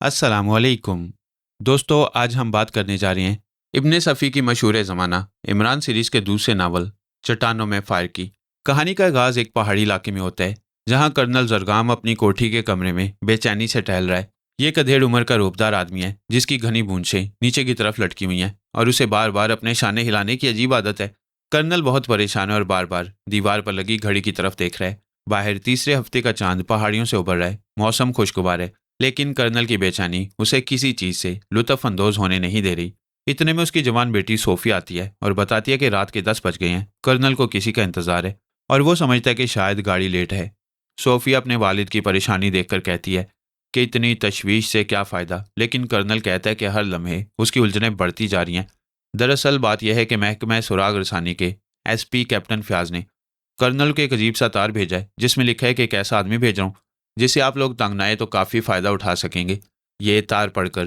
अस्सलामुअलैकुम। दोस्तों, आज हम बात करने जा रहे हैं इब्ने सफ़ी की मशहूर ज़माना इमरान सीरीज़ के दूसरे नावल चट्टानों में फ़ायर की। कहानी का आगाज़ एक पहाड़ी इलाके में होता है, जहाँ कर्नल जरगाम अपनी कोठी के कमरे में बेचैनी से टहल रहा है। ये एक अधेड़ उम्र का रूपदार आदमी है, जिसकी घनी मूंछें नीचे की तरफ लटकी हुई हैं और उसे बार बार अपने शाने हिलाने की अजीब आदत है। कर्नल बहुत परेशान है और बार बार दीवार पर लगी घड़ी की तरफ देख रहा है। बाहर तीसरे हफ्ते का चांद पहाड़ियों से उभर रहा है, मौसम खुशगवार है, लेकिन कर्नल की बेचैनी उसे किसी चीज से लुत्फ अंदोज होने नहीं दे रही। इतने में उसकी जवान बेटी सोफी आती है और बताती है कि रात के 10 बज गए हैं। कर्नल को किसी का इंतजार है और वो समझता है कि शायद गाड़ी लेट है। सोफी अपने वालिद की परेशानी देखकर कहती है कि इतनी तशवीश से क्या फ़ायदा, लेकिन कर्नल कहता है कि हर लम्हे उसकी उलझनें बढ़ती जा रही हैं। दरअसल बात यह है कि महकमा सुराग रसानी के एसपी कैप्टन फयाज ने कर्नल को एक अजीब सा तार भेजा है, जिसमें लिखा है कि एक ऐसा आदमी भेज रहा हूँ जिसे आप लोग तंग ना आए तो काफ़ी फ़ायदा उठा सकेंगे। ये तार पढ़कर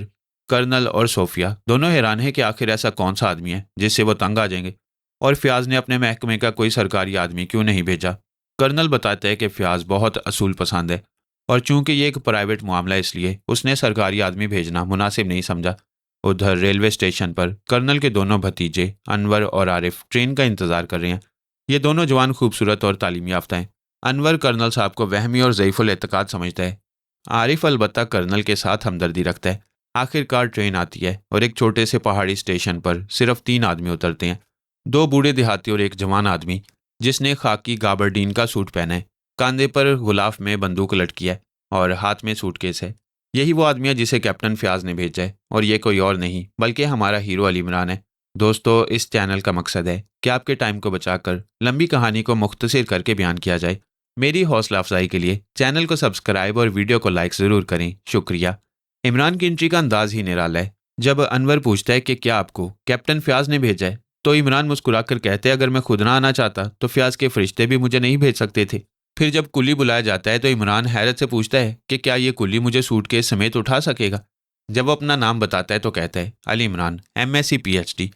कर्नल और सोफिया दोनों हैरान हैं कि आखिर ऐसा कौन सा आदमी है जिससे वो तंग आ जाएंगे, और फयाज ने अपने महकमे का कोई सरकारी आदमी क्यों नहीं भेजा। कर्नल बताता है कि फयाज बहुत असूल पसंद है और चूंकि ये एक प्राइवेट मामला है, इसलिए उसने सरकारी आदमी भेजना मुनासिब नहीं समझा। उधर रेलवे स्टेशन पर कर्नल के दोनों भतीजे अनवर और आरिफ ट्रेन का इंतजार कर रहे हैं। ये दोनों जवान खूबसूरत और तालीम याफ्ता हैं। अनवर कर्नल साहब को वहमी और ज़ईफ़ुल एतकाद समझता है। आरिफ अलबत्ता कर्नल के साथ हमदर्दी रखता है। आखिरकार ट्रेन आती है और एक छोटे से पहाड़ी स्टेशन पर सिर्फ 3 आदमी उतरते हैं। 2 बूढ़े देहाती और एक जवान आदमी जिसने खाकी गाबरडीन का सूट पहना है, कंधे पर गुलाफ में बंदूक लटकी है और हाथ में सूटकेस है। यही वो आदमी है जिसे कैप्टन फयाज ने भेजा है, और ये कोई और नहीं बल्कि हमारा हीरो अली इमरान है। दोस्तों, इस चैनल का मकसद है कि आपके टाइम को बचाकर लंबी कहानी को मुख्तसर करके बयान किया जाए। मेरी हौसला अफजाई के लिए चैनल को सब्सक्राइब और वीडियो को लाइक ज़रूर करें, शुक्रिया। इमरान की एंट्री का अंदाज ही निराला है। जब अनवर पूछता है कि क्या आपको कैप्टन फयाज ने भेजा है, तो इमरान मुस्कुराकर कहते हैं अगर मैं खुद ना आना चाहता तो फयाज के फरिश्ते भी मुझे नहीं भेज सकते थे। फिर जब कुली बुलाया जाता है तो इमरान हैरत से पूछता है कि क्या ये कुली मुझे सूटकेस समेत उठा सकेगा। जब वो अपना नाम बताता है तो कहता है अली इमरान, MSc PhD,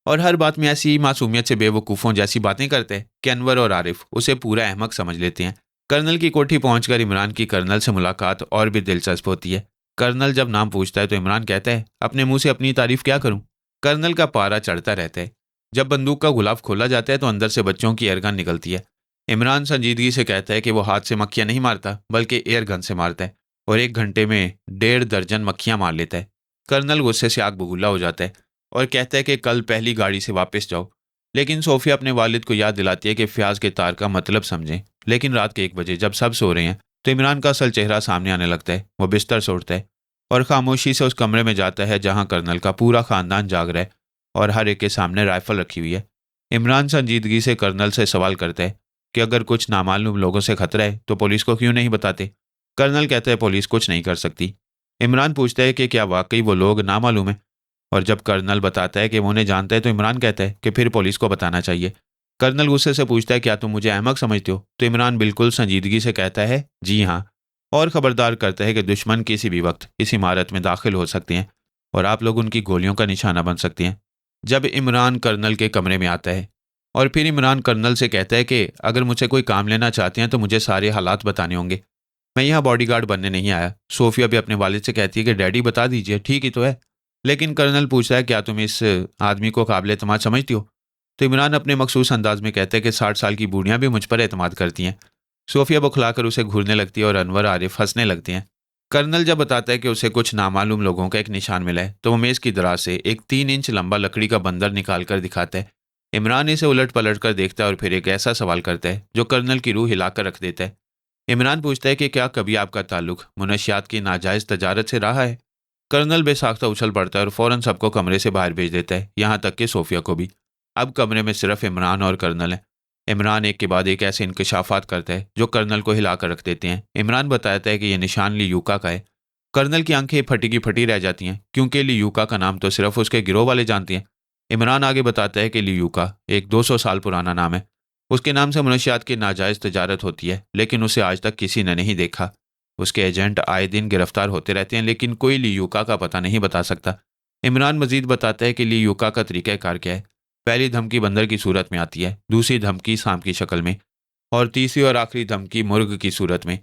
और हर बात में ऐसी मासूमियत से बेवकूफ़ों जैसी बातें करते हैं कि अनवर और आरिफ उसे पूरा अहमक समझ लेते हैं। कर्नल की कोठी पहुंचकर इमरान की कर्नल से मुलाकात और भी दिलचस्प होती है। कर्नल जब नाम पूछता है तो इमरान कहता है अपने मुंह से अपनी तारीफ क्या करूं। कर्नल का पारा चढ़ता रहता है। जब बंदूक का गुलाफ खोला जाता है तो अंदर से बच्चों की एयरगन निकलती है। इमरान संजीदगी से कहता है कि वो हाथ से मक्खियां नहीं मारता बल्कि एयरगन से मारता है, और 1 घंटे में 1.5 दर्जन मक्खियां मार लेता है। कर्नल गुस्से से आग बबूला हो जाता है और कहता है कि कल पहली गाड़ी से वापस जाओ। लेकिन सोफिया अपने वालिद को याद दिलाती है कि फयाज के तार का मतलब समझें। लेकिन रात के 1 बजे जब सब सो रहे हैं तो इमरान का असल चेहरा सामने आने लगता है। वो बिस्तर से उठता है और खामोशी से उस कमरे में जाता है जहां कर्नल का पूरा खानदान जाग रहा है और हर एक के सामने राइफल रखी हुई है। इमरान संजीदगी से कर्नल से सवाल करता है कि अगर कुछ नामालूम लोगों से खतरा है तो पुलिस को क्यों नहीं बताते। कर्नल कहता है पुलिस कुछ नहीं कर सकती। इमरान पूछता है कि क्या वाकई वो लोग नामालूम है, और जब कर्नल बताता है कि वो उन्हें जानता है तो इमरान कहता है कि फिर पुलिस को बताना चाहिए। कर्नल गुस्से से पूछता है क्या तुम मुझे अहमक समझते हो, तो इमरान बिल्कुल संजीदगी से कहता है जी हाँ, और खबरदार करता है कि दुश्मन किसी भी वक्त इस इमारत में दाखिल हो सकते हैं और आप लोग उनकी गोलियों का निशाना बन सकते हैं। जब इमरान कर्नल के कमरे में आता है और फिर इमरान कर्नल से कहता है कि अगर मुझसे कोई काम लेना चाहते हैं तो मुझे सारे हालात बताने होंगे, मैं यहाँ बॉडीगार्ड बनने नहीं आया। सोफिया भी अपने वालिद से कहती है कि डैडी बता दीजिए, ठीक ही तो है। लेकिन कर्नल पूछता है क्या तुम इस आदमी को काबिल एतमाद समझती हो, तो इमरान अपने मखसूस अंदाज में कहते हैं कि 60 साल की बूढ़ियां भी मुझ पर एतमाद करती हैं। सोफिया बौखलाकर उसे घूरने लगती है और अनवर आरिफ हंसने लगते हैं। कर्नल जब बताता है कि उसे कुछ नामालूम लोगों का एक निशान मिला है तो वो मेज़ की दराज से एक 3 इंच लंबा लकड़ी का बंदर निकाल कर दिखाता है। इमरान इसे उलट पलट कर देखता है और फिर एक ऐसा सवाल करता है जो कर्नल की रूह हिलाकर रख देता है। इमरान पूछता है कि क्या कभी आपका ताल्लुक मुनशियात की नाजायज़ तजारत से रहा है। कर्नल बेसाख्ता उछल पड़ता है और फौरन सबको कमरे से बाहर भेज देता है, यहाँ तक कि सोफिया को भी। अब कमरे में सिर्फ इमरान और कर्नल हैं। इमरान एक के बाद एक ऐसे इंकशाफात करता है जो कर्नल को हिला कर रख देते हैं। इमरान बताता है कि यह निशान लियूका का है। कर्नल की आंखें फटी की फटी रह जाती हैं, क्योंकि लियूका का नाम तो सिर्फ उसके गिरोह वाले जानते हैं। इमरान आगे बताता है कि लियूका एक 200 साल पुराना नाम है। उसके नाम से मनशियात की नाजायज़ तजारत होती है, लेकिन उसे आज तक किसी ने नहीं देखा। उसके एजेंट आए दिन गिरफ्तार होते रहते हैं, लेकिन कोई लियूका का पता नहीं बता सकता। इमरान मजीद बताता है कि लियूका का तरीक़ाकार क्या है। पहली धमकी बंदर की सूरत में आती है, दूसरी धमकी सांप की शक्ल में, और तीसरी और आखिरी धमकी मुर्ग की सूरत में।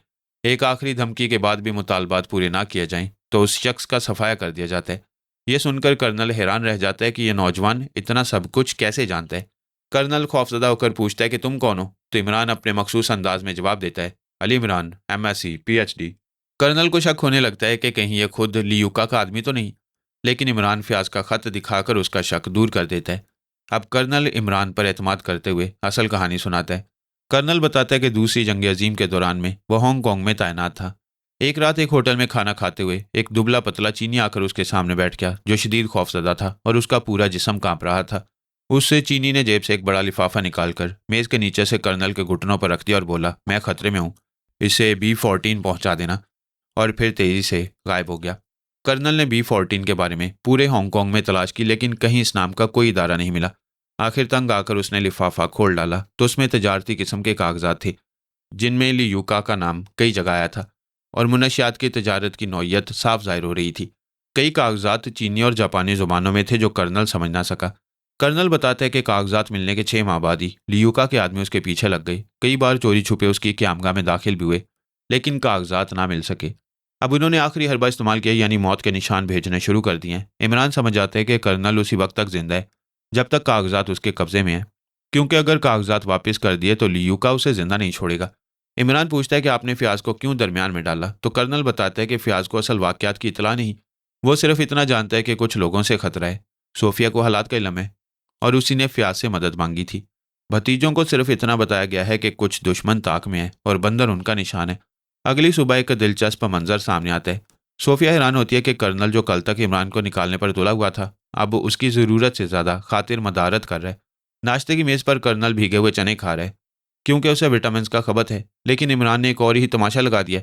एक आखिरी धमकी के बाद भी मुतालबात पूरे ना किए जाएं तो उस शख्स का सफाया कर दिया जाता है। यह सुनकर कर्नल हैरान रह जाता है कि यह नौजवान इतना सब कुछ कैसे जानता है। कर्नल खौफजदा होकर पूछता है कि तुम कौन हो? तो इमरान अपने मखसूस अंदाज में जवाब देता है, Ali Imran, MSc PhD। Colonel को शक होने लगता है कि कहीं यह खुद लियूका का आदमी तो नहीं, लेकिन इमरान फ्याज का खत दिखाकर उसका शक दूर कर देता है। अब कर्नल इमरान पर एतमाद करते हुए असल कहानी सुनाता है। कर्नल बताता है कि दूसरी जंग अजीम के दौरान में वह हांगकांग में तैनात था। एक रात एक होटल में खाना खाते हुए एक दुबला पतला चीनी आकर उसके सामने बैठ गया, जो शदीद खौफजदा था और उसका पूरा जिस्म कांप रहा था। उससे चीनी ने जेब से एक बड़ा लिफाफा निकालकर मेज के नीचे से कर्नल के घुटनों पर रख दिया और बोला, मैं खतरे में हूँ, इसे B14 पहुंचा देना। और फिर तेजी से गायब हो गया। कर्नल ने B14 के बारे में पूरे हांगकांग में तलाश की, लेकिन कहीं इस नाम का कोई इदारा नहीं मिला। आखिर तंग आकर उसने लिफाफा खोल डाला तो उसमें तजारती किस्म के कागजात थे, जिनमें लियूका का नाम कई जगह आया था और मुनशियात की तजारत की नौयत साफ जाहिर हो रही थी। कई कागजात चीनी और जापानी जुबानों में थे जो कर्नल समझ ना सका। कर्नल बताता है कि कागजात मिलने के 6 माह बाद ही लियूका के आदमी उसके पीछे लग गए। कई बार चोरी छुपे उसकी क़यामगाह में दाखिल भी हुए, लेकिन कागजात ना मिल सके। अब उन्होंने आखिरी हरबा इस्तेमाल किया, यानी मौत के निशान भेजने शुरू कर दिए हैं। इमरान समझ जाते हैं कि कर्नल उसी वक्त तक जिंदा है जब तक कागजात उसके कब्जे में हैं, क्योंकि अगर कागजात वापस कर दिए तो लियूका उसे जिंदा नहीं छोड़ेगा। इमरान पूछता है कि आपने फ्याज को क्यों दरमियान में डाला? तो कर्नल बताता है कि फ्याज को असल वाकयात की इतला नहीं, वो सिर्फ इतना जानता है कि कुछ लोगों से खतरा है। सोफिया को हालात का इल्म है और उसी ने फ्याज से मदद मांगी थी। भतीजों को सिर्फ इतना बताया गया है कि कुछ दुश्मन ताक में है और बंदर उनका निशान है। अगली सुबह एक दिलचस्प मंजर सामने आता है। सोफिया हैरान होती है कि कर्नल, जो कल तक इमरान को निकालने पर तुला हुआ था, अब उसकी ज़रूरत से ज़्यादा खातिर मदारत कर रहा है। नाश्ते की मेज़ पर कर्नल भीगे हुए चने खा रहा है, क्योंकि उसे विटामिन का खबत है। लेकिन इमरान ने एक और ही तमाशा लगा दिया।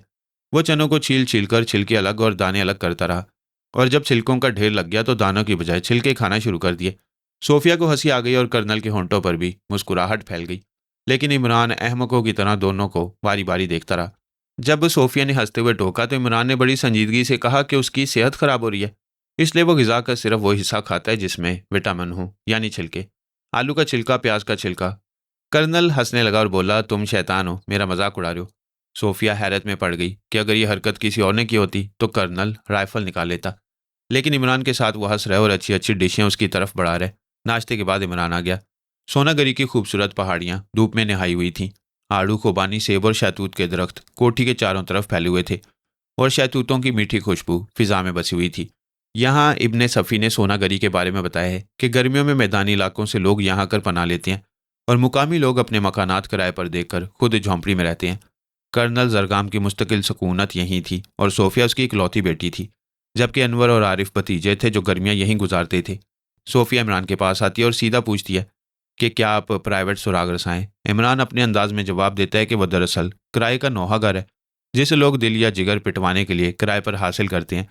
वो चनों को छील छील कर छिलके अलग और दाने अलग करता रहा, और जब छिलकों का ढेर लग गया तो दानों की बजाय छिलके खाना शुरू कर दिए। सोफिया को हंसी आ गई और कर्नल के होंठों पर भी मुस्कुराहट फैल गई, लेकिन इमरान अहमकों की तरह दोनों को बारी बारी देखता रहा। जब सोफिया ने हंसते हुए टोका तो इमरान ने बड़ी संजीदगी से कहा कि उसकी सेहत खराब हो रही है, इसलिए वो ग़िज़ा का सिर्फ वो हिस्सा खाता है जिसमें विटामिन हो, यानी छिलके। आलू का छिलका, प्याज का छिलका। कर्नल हंसने लगा और बोला, तुम शैतान हो, मेरा मजाक उड़ा रहे हो। सोफिया हैरत में पड़ गई कि अगर ये हरकत किसी और ने की होती तो कर्नल राइफल निकाल लेता, लेकिन इमरान के साथ वो हंस रहे और अच्छी अच्छी डिशें उसकी तरफ बढ़ा रहे। नाश्ते के बाद इमरान आ गया। सोनागरी की खूबसूरत पहाड़ियाँ धूप में नहाई हुई थीं। आड़ू, खुबानी, सेब और शहतूत के दरख्त कोठी के चारों तरफ फैले हुए थे और शहतूतों की मीठी खुशबू फिजा में बसी हुई थी। यहाँ इब्ने सफ़ी ने सोनागरी के बारे में बताया है कि गर्मियों में मैदानी इलाकों से लोग यहाँ आकर पनाह लेते हैं और मुकामी लोग अपने मकानात किराए पर देकर खुद झोंपड़ी में रहते हैं। कर्नल जरगाम की मुस्तकिल सुकूनत यहीं थी और सोफिया उसकी इकलौती बेटी थी, जबकि अनवर और आरिफ भतीजे थे जो गर्मियाँ यहीं गुजारते थे। सोफिया इमरान के पास आती है और सीधा पूछती है कि क्या आप प्राइवेट सुराग रसाएं? इमरान अपने अंदाज में जवाब देता है कि वह दरअसल किराए का नौहा घर है, जिसे लोग दिल या जिगर पिटवाने के लिए किराए पर हासिल करते हैं।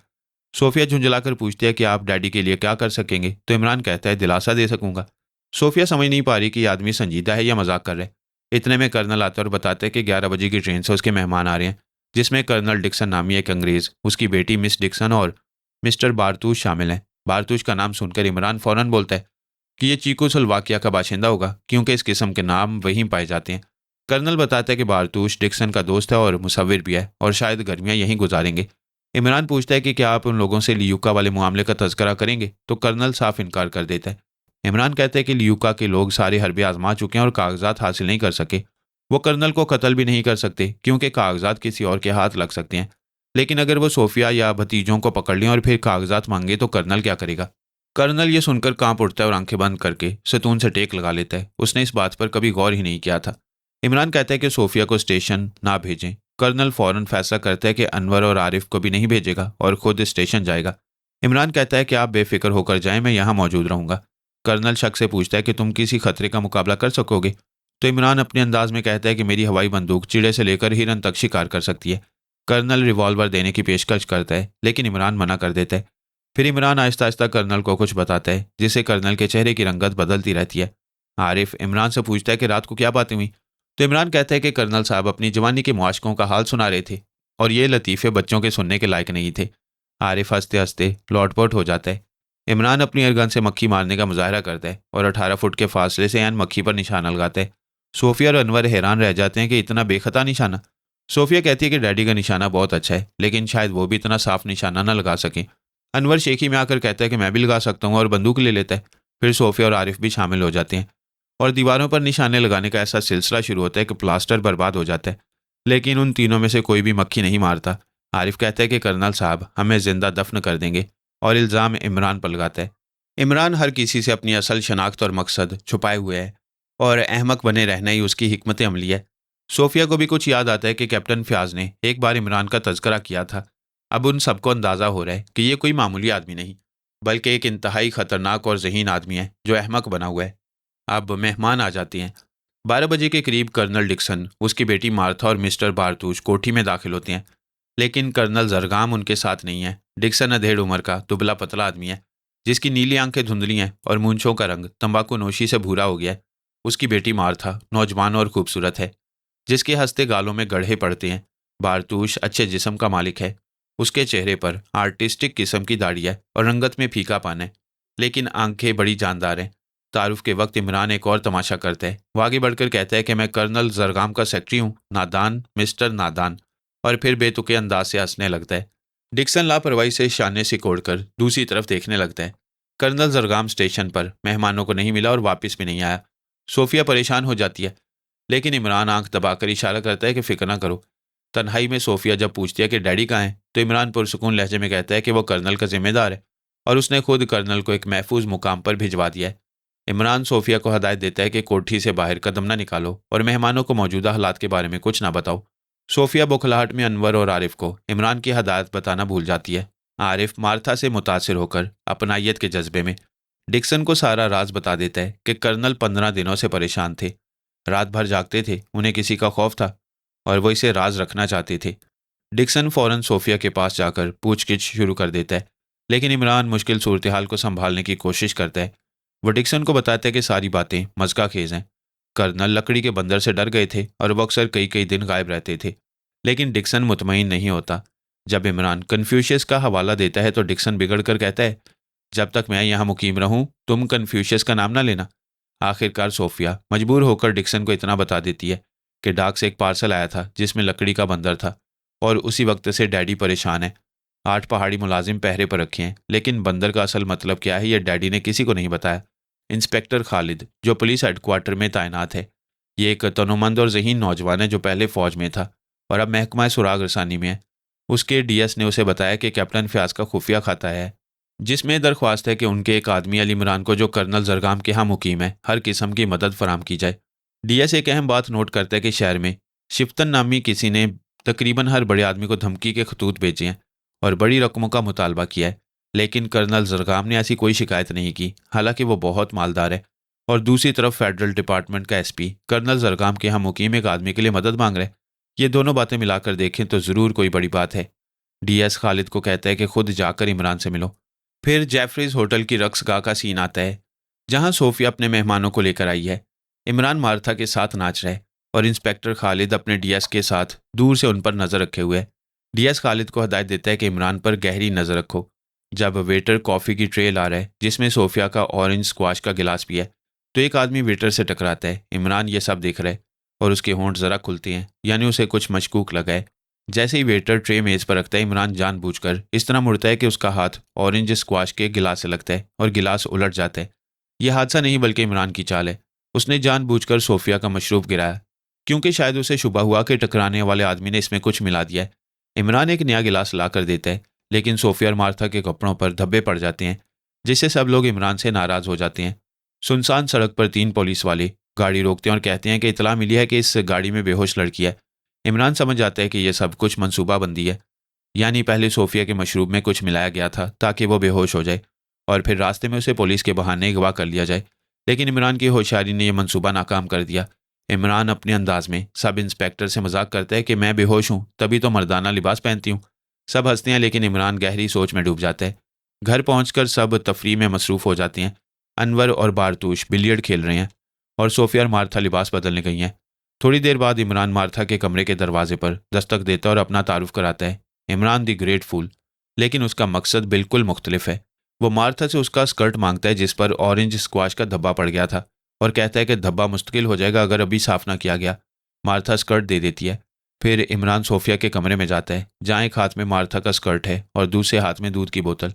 सोफिया झुंझलाकर पूछती है कि आप डैडी के लिए क्या कर सकेंगे? तो इमरान कहता है, दिलासा दे सकूंगा। सोफिया समझ नहीं पा रही कि आदमी संजीदा है या मजाक कर रहे हैं। इतने में कर्नल आता है और बताते हैं कि 11 बजे की ट्रेन से उसके मेहमान आ रहे हैं, जिसमें कर्नल डिक्सन नामी एक अंग्रेज़, उसकी बेटी मिस डिक्सन और मिस्टर बारतूश शामिल हैं। बारतूश का नाम सुनकर इमरान फौरन बोलता है कि ये चीकोस्लोवाकिया का बाशिंदा होगा, क्योंकि इस किस्म के नाम वहीं पाए जाते हैं। कर्नल बताता है कि बारतूश डिक्सन का दोस्त है और मुसव्विर भी है और शायद गर्मियाँ यहीं गुजारेंगे। इमरान पूछता है कि क्या आप उन लोगों से लियूका वाले मामले का तज़किरा करेंगे? तो कर्नल साफ इनकार कर देता है। इमरान कहते हैं कि लियूका के लोग सारे हरबे आजमा चुके हैं और कागजात हासिल नहीं कर सके। वो कर्नल को कत्ल भी नहीं कर सकते, क्योंकि कागजात किसी और के हाथ लग सकते हैं। लेकिन अगर वो सोफिया या भतीजों को पकड़ लें और फिर कागजात मांगे तो कर्नल क्या करेगा? कर्नल ये सुनकर कांप उठता है और आंखें बंद करके सतून से टेक लगा लेता है। उसने इस बात पर कभी गौर ही नहीं किया था। इमरान कहता है कि सोफिया को स्टेशन ना भेजें। कर्नल फौरन फैसला करता है कि अनवर और आरिफ को भी नहीं भेजेगा और खुद स्टेशन जाएगा। इमरान कहता है कि आप बेफिक्र होकर जाएं, मैं यहाँ मौजूद रहूंगा। कर्नल शक से पूछता है कि तुम किसी खतरे का मुकाबला कर सकोगे? तो इमरान अपने अंदाज में कहता है कि मेरी हवाई बंदूक चिड़े से लेकर हिरन तक शिकार कर सकती है। कर्नल रिवॉल्वर देने की पेशकश करता है, लेकिन इमरान मना कर देता है। फिर इमरान आहिस्ता आहिस्ता कर्नल को कुछ बताता है, जिससे कर्नल के चेहरे की रंगत बदलती रहती है। आरिफ इमरान से पूछता है कि रात को क्या बातें हुई? तो इमरान कहता है कि कर्नल साहब अपनी जवानी के मुआशकों का हाल सुना रहे थे और ये लतीफ़े बच्चों के सुनने के लायक नहीं थे। आरिफ हंसते हंसते लौटपौट हो जाता है। इमरान अपनी एयरगन से मक्खी मारने का मुजाहरा करता है और 18 फुट के फासले से एन मक्खी पर निशाना लगाता है। सोफिया और अनवर हैरान रह जाते हैं कि इतना बेखता निशाना। सोफिया कहती है कि डैडी का निशाना बहुत अच्छा है, लेकिन शायद वो भी इतना साफ निशाना न लगा सके। अनवर शेखी में आकर कहता है कि मैं भी लगा सकता हूँ, और बंदूक ले लेता है। फिर सोफिया और आरिफ भी शामिल हो जाते हैं और दीवारों पर निशाने लगाने का ऐसा सिलसिला शुरू होता है कि प्लास्टर बर्बाद हो जाता है, लेकिन उन तीनों में से कोई भी मक्खी नहीं मारता। आरिफ कहता है कि कर्नल साहब हमें जिंदा दफन कर देंगे, और इल्ज़ाम इमरान पर लगाता है। इमरान हर किसी से अपनी असल शनाख्त और मकसद छुपाए हुए है, और अहमक बने रहना ही उसकी हिकमत अमली है। सोफिया को भी कुछ याद आता है कि कैप्टन फ्याज ने एक बार इमरान का तज़किरा किया था। अब उन सबको अंदाज़ा हो रहा है कि ये कोई मामूली आदमी नहीं, बल्कि एक इंतहाई ख़तरनाक और ज़हीन आदमी है जो अहमक बना हुआ है। अब मेहमान आ जाती हैं। 12 बजे के करीब कर्नल डिक्सन, उसकी बेटी मार्था और मिस्टर बारतूश कोठी में दाखिल होते हैं, लेकिन कर्नल जरगाम उनके साथ नहीं है। डिक्सन अधेड़ उम्र का दुबला पतला आदमी है, जिसकी नीली आंखें धुंधली हैं और मूंछों का रंग तंबाकू नोशी से भूरा हो गया है। उसकी बेटी मार्था नौजवान और खूबसूरत है, जिसके हंसते गालों में गढ़े पड़ते हैं। बारतूश अच्छे जिस्म का मालिक है। उसके चेहरे पर आर्टिस्टिक किस्म की दाढ़ी है और रंगत में फीकापन है, लेकिन आंखें बड़ी जानदार हैं। तारुफ के वक्त इमरान एक और तमाशा करता है। वो आगे बढ़कर कहता है कि मैं कर्नल जरगाम का सेक्रेटरी हूँ, नादान, मिस्टर नादान। और फिर बेतुके अंदाज से हंसने लगता है। डिक्सन लापरवाही से शाने सिकोड़कर दूसरी तरफ देखने लगता है। कर्नल जरगाम स्टेशन पर मेहमानों को नहीं मिला और वापस भी नहीं आया। सोफिया परेशान हो जाती है, लेकिन इमरान आंख दबाकर इशारा करता है कि फिक्र ना करो। तन्हाई में सोफिया जब पूछती है कि डैडी कहाँ हैं, तो इमरान पुरसुकून लहजे में कहता है कि वो कर्नल का जिम्मेदार है और उसने खुद कर्नल को एक महफूज मुकाम पर भिजवा दिया है। इमरान सोफिया को हदायत देता है कि कोठी से बाहर कदम ना निकालो और मेहमानों को मौजूदा हालात के बारे में कुछ ना बताओ। सोफिया बौखलाहट में अनवर और आरिफ को इमरान की हदायत बताना भूल जाती है। आरिफ मार्था से मुतासिर होकर अपनायत के जज्बे में डिक्सन को सारा राज बता देता है कि कर्नल 15 दिनों से परेशान थे, रात भर जागते थे, उन्हें किसी का खौफ था और वो इसे राज रखना चाहते थे। डिक्सन फौरन सोफिया के पास जाकर पूछगिछ शुरू कर देता है, लेकिन इमरान मुश्किल सूरत हाल को संभालने की कोशिश करता है। वो डिक्सन को बताता है कि सारी बातें मज़का खेज हैं। कर्नल लकड़ी के बंदर से डर गए थे और वो अक्सर कई कई दिन गायब रहते थे, लेकिन डिक्सन मुतमईन नहीं होता। जब इमरान कन्फ्यूशियस का हवाला देता है तो डिक्सन बिगड़ कर कहता है, जब तक मैं यहाँ मुकीम रहूँ तुम कन्फ्यूशियस का नाम ना लेना। आखिरकार सोफिया मजबूर होकर डिक्सन को इतना बता देती है कि डाक से एक पार्सल आया था जिसमें लकड़ी का बंदर था, और उसी वक्त से डैडी परेशान है। 8 पहाड़ी मुलाजिम पहरे पर रखे हैं, लेकिन बंदर का असल मतलब क्या है यह डैडी ने किसी को नहीं बताया। इंस्पेक्टर खालिद, जो पुलिस हेडक्वार्टर में तैनात है, ये एक तनोमंद और ज़हीन नौजवान है जो पहले फ़ौज में था और अब महकमा सुराग रसानी में है। उसके डीएस ने उसे बताया कि कैप्टन फ्याज का खुफिया खाता है, जिसमें दरख्वास्त है कि उनके एक आदमी अली इमरान को, जो कर्नल जरगाम के यहाँ मुकीम है, हर किस्म की मदद फराम की जाए। डीएस एक अहम बात नोट करता है कि शहर में शिफ्तन नामी किसी ने तकरीबन हर बड़े आदमी को धमकी के खतूत भेजे हैं और बड़ी रकमों का मुतालबा किया है, लेकिन कर्नल जरगाम ने ऐसी कोई शिकायत नहीं की, हालांकि वो बहुत मालदार है। और दूसरी तरफ फेडरल डिपार्टमेंट का एसपी कर्नल जरगाम के यहाँ मुकीम एक आदमी के लिए मदद मांग रहे हैं। ये दोनों बातें मिलाकर देखें तो ज़रूर कोई बड़ी बात है। डीएस खालिद को कहता है कि खुद जाकर इमरान से मिलो। फिर जेफरीज होटल की रक्स गाह का सीन आता है, जहां सोफिया अपने मेहमानों को लेकर आई है। इमरान मार्था के साथ नाच रहे और इंस्पेक्टर खालिद अपने डीएस के साथ दूर से उन पर नज़र रखे हुए है। डीएस खालिद को हदायत देता है कि इमरान पर गहरी नज़र रखो। जब वेटर कॉफ़ी की ट्रे ला रहा है जिसमें सोफिया का ऑरेंज स्क्वाश का गिलास भी है, तो एक आदमी वेटर से टकराता है। इमरान ये सब देख रहा है और उसके होंठ ज़रा खुलते हैं, यानी उसे कुछ मशकूक लगा है। जैसे ही वेटर ट्रे मेज़ पर रखता है, इमरान जानबूझकर इस तरह मुड़ता है कि उसका हाथ ऑरेंज स्क्वाश के गिलास से लगता है और गिलास उलट जाता है। यह हादसा नहीं बल्कि इमरान की चाल है। उसने जानबूझकर सोफिया का मशरूब गिराया, क्योंकि शायद उसे शुबा हुआ कि टकराने वाले आदमी ने इसमें कुछ मिला दिया है। इमरान एक नया गिलास ला कर देता है, लेकिन सोफिया और मार्था के कपड़ों पर धब्बे पड़ जाते हैं, जिससे सब लोग इमरान से नाराज़ हो जाते हैं। सुनसान सड़क पर 3 पुलिस वाले गाड़ी रोकते हैं और कहते हैं कि इतला मिली है कि इस गाड़ी में बेहोश लड़की है। इमरान समझ जाता है कि यह सब कुछ मनसूबाबंदी है, यानी पहले सोफिया के मशरूब में कुछ मिलाया गया था ताकि वो बेहोश हो जाए और फिर रास्ते में उसे पुलिस के बहाने अगवा कर लिया जाए। लेकिन इमरान की होशियारी ने यह मंसूबा नाकाम कर दिया। इमरान अपने अंदाज में सब इंस्पेक्टर से मजाक करता है कि मैं बेहोश हूँ, तभी तो मर्दाना लिबास पहनती हूँ। सब हंसते हैं, लेकिन इमरान गहरी सोच में डूब जाता है। घर पहुंचकर सब तफरी में मसरूफ़ हो जाते हैं। अनवर और बारतूश बिलियर्ड खेल रहे हैं और सोफिया और मार्था लिबास बदलने गई हैं। थोड़ी देर बाद इमरान मार्था के कमरे के दरवाजे पर दस्तक देता और अपना तारुफ कराता है, इमरान दी ग्रेट फूल। लेकिन उसका मकसद बिल्कुल मुख्तलिफ है। वो मार्था से उसका स्कर्ट मांगता है जिस पर ऑरेंज स्क्वाश का धब्बा पड़ गया था, और कहता है कि धब्बा मुस्तकिल हो जाएगा अगर अभी साफ ना किया गया। मार्था स्कर्ट दे देती है, फिर इमरान सोफिया के कमरे में जाता है, जहाँ एक हाथ में मार्था का स्कर्ट है और दूसरे हाथ में दूध की बोतल।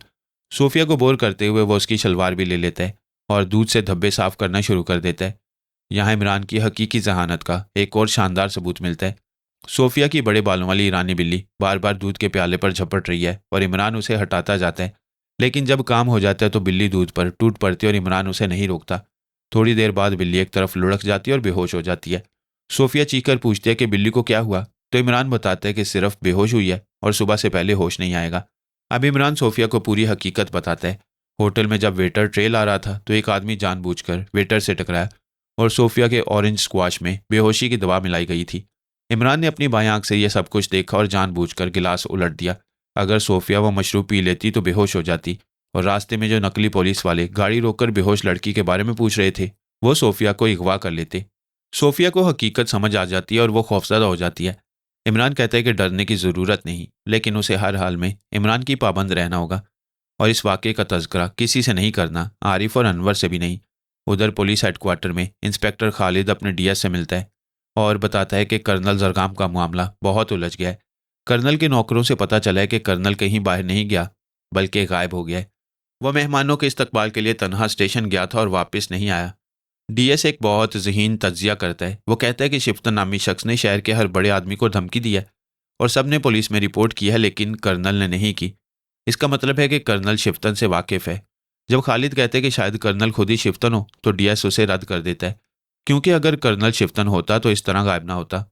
सोफिया को बोर करते हुए वो उसकी शलवार भी ले लेता है और दूध से धब्बे साफ करना शुरू कर देता है। यहाँ इमरान की हकीकी जहानत का एक और शानदार सबूत मिलता है। सोफिया की बड़े बालों वाली ईरानी बिल्ली बार बार दूध के प्याले पर झपट रही है और इमरान उसे हटाता जाता है, लेकिन जब काम हो जाता है तो बिल्ली दूध पर टूट पड़ती है और इमरान उसे नहीं रोकता। थोड़ी देर बाद बिल्ली एक तरफ लुढ़क जाती है और बेहोश हो जाती है। सोफिया चीखकर पूछती है कि बिल्ली को क्या हुआ, तो इमरान बताता है कि सिर्फ बेहोश हुई है और सुबह से पहले होश नहीं आएगा। अब इमरान सोफिया को पूरी हकीकत बताता है। होटल में जब वेटर ट्रे ला रहा था तो एक आदमी जानबूझकर वेटर से टकराया और सोफिया के ऑरेंज स्क्वाश में बेहोशी की दवा मिलाई गई थी। इमरान ने अपनी बाएं आंख से यह सब कुछ देखा और जानबूझकर गिलास उलट दिया। अगर सोफिया वो मशरूब पी लेती तो बेहोश हो जाती, और रास्ते में जो नकली पुलिस वाले गाड़ी रोककर बेहोश लड़की के बारे में पूछ रहे थे वो सोफिया को अगवा कर लेते। सोफिया को हकीकत समझ आ जाती है और वो खौफजदा हो जाती है। इमरान कहता है कि डरने की ज़रूरत नहीं, लेकिन उसे हर हाल में इमरान की पाबंद रहना होगा और इस वाक़े का तज़किरा किसी से नहीं करना, आरिफ और अनवर से भी नहीं। उधर पुलिस हेडक्वार्टर में इंस्पेक्टर खालिद अपने डीएस से मिलता है और बताता है कि कर्नल जरगाम का मामला बहुत उलझ गया है। कर्नल के नौकरों से पता चला है कि कर्नल कहीं बाहर नहीं गया बल्कि गायब हो गया है। वह मेहमानों के इस्तकबाल के लिए तनहा स्टेशन गया था और वापस नहीं आया। डीएस एक बहुत ज़हीन तज्जिया करता है। वो कहता है कि शिफ्तन नामी शख्स ने शहर के हर बड़े आदमी को धमकी दी है और सब ने पुलिस में रिपोर्ट की है, लेकिन कर्नल ने नहीं की। इसका मतलब है कि कर्नल शिफ्तन से वाकिफ़ है। जब खालिद कहते हैं कि शायद कर्नल खुद ही शिफ्तन हो तो डीएस उसे रद्द कर देता है, क्योंकि अगर कर्नल शिफ्तन होता तो इस तरह गायब ना होता।